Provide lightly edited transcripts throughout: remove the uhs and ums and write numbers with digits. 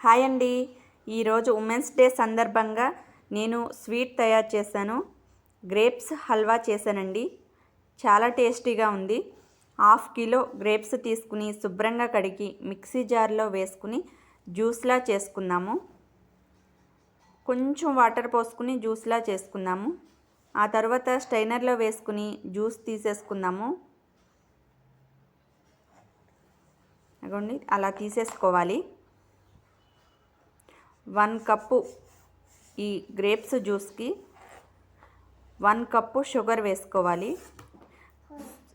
Hi అండి. ఈరోజు women's day సందర్భంగా నేను స్వీట్ తయారు చేశాను. గ్రేప్స్ హల్వా చేశానండి. చాలా టేస్టీగా ఉంది. 1/2 కిలో గ్రేప్స్ తీసుకుని శుభ్రంగా కడిగి మిక్సీ జార్లో వేసుకుని జ్యూస్లా చేసుకుందాము. కొంచెం వాటర్ పోసుకుని జ్యూస్లా చేసుకుందాము. ఆ తర్వాత స్ట్రైనర్లో వేసుకుని జ్యూస్ తీసేసుకుందాము. అగోండి అలా తీసేసుకోవాలి. 1 కప్పు ఈ గ్రేప్స్ జ్యూస్కి 1 కప్పు షుగర్ వేసుకోవాలి.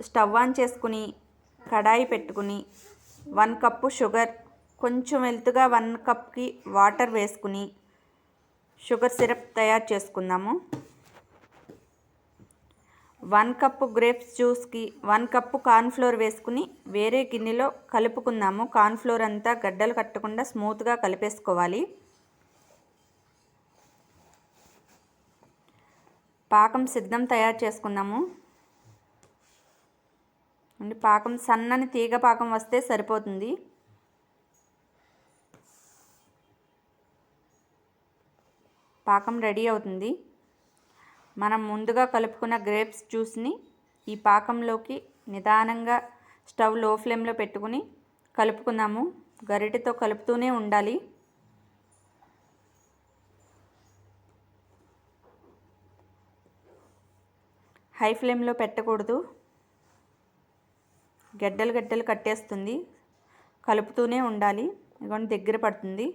స్టవ్ ఆన్ చేసుకుని కడాయి పెట్టుకుని 1 కప్పు షుగర్, కొంచెం వెల్తుగా 1 కప్కి వాటర్ వేసుకుని షుగర్ సిరప్ తయారు చేసుకుందాము. 1 కప్పు గ్రేప్స్ జ్యూస్కి 1 కప్పు కార్న్ఫ్లోర్ వేసుకుని వేరే గిన్నెలో కలుపుకుందాము. కార్న్ఫ్లోర్ అంతా గడ్డలు కట్టకుండా స్మూత్గా కలిపేసుకోవాలి. పాకం సిద్ధం తయారు చేసుకుందాము. పాకం సన్నని తీగ పాకం వస్తే సరిపోతుంది. పాకం రెడీ అవుతుంది. మనం ముందుగా కలుపుకున్న గ్రేప్స్ జ్యూస్ని ఈ పాకంలోకి నిదానంగా స్టవ్ లో ఫ్లేమ్లో పెట్టుకుని కలుపుకుందాము. గరిటెతో కలుపుతూనే ఉండాలి. హై ఫ్లేమ్లో పెట్టకూడదు, గడ్డలు గడ్డలు కట్టేస్తుంది. కలుపుతూనే ఉండాలి. ఇదిగోండి దగ్గర పడుతుంది.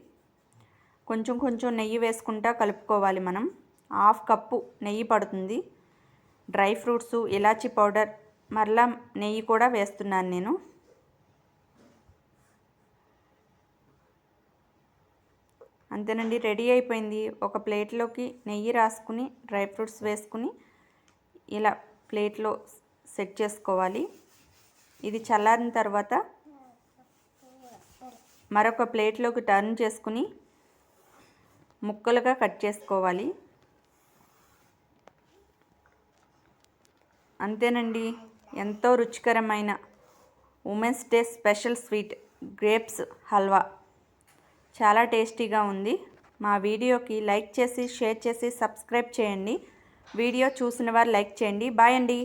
కొంచెం కొంచెం నెయ్యి వేసుకుంటా కలుపుకోవాలి. మనం 1/2 కప్పు నెయ్యి పడుతుంది. డ్రై ఫ్రూట్స్, ఇలాచీ పౌడర్, మరలా నెయ్యి కూడా వేస్తున్నాను నేను. అంతేనండి, రెడీ అయిపోయింది. ఒక ప్లేట్లోకి నెయ్యి రాసుకుని డ్రై ఫ్రూట్స్ వేసుకుని ఇలా ప్లేట్లో సెట్ చేసుకోవాలి. ఇది చల్లారిన తర్వాత మరొక ప్లేట్లోకి టర్న్ చేసుకుని ముక్కలుగా కట్ చేసుకోవాలి. అంతేనండి, ఎంతో రుచికరమైన women's day special sweet grapes halwa చాలా టేస్టీగా ఉంది. మా వీడియోకి లైక్ చేసి, షేర్ చేసి, సబ్స్క్రైబ్ చేయండి. వీడియో చూసిన వారు లైక్ చేయండి. బాయ్ అండి.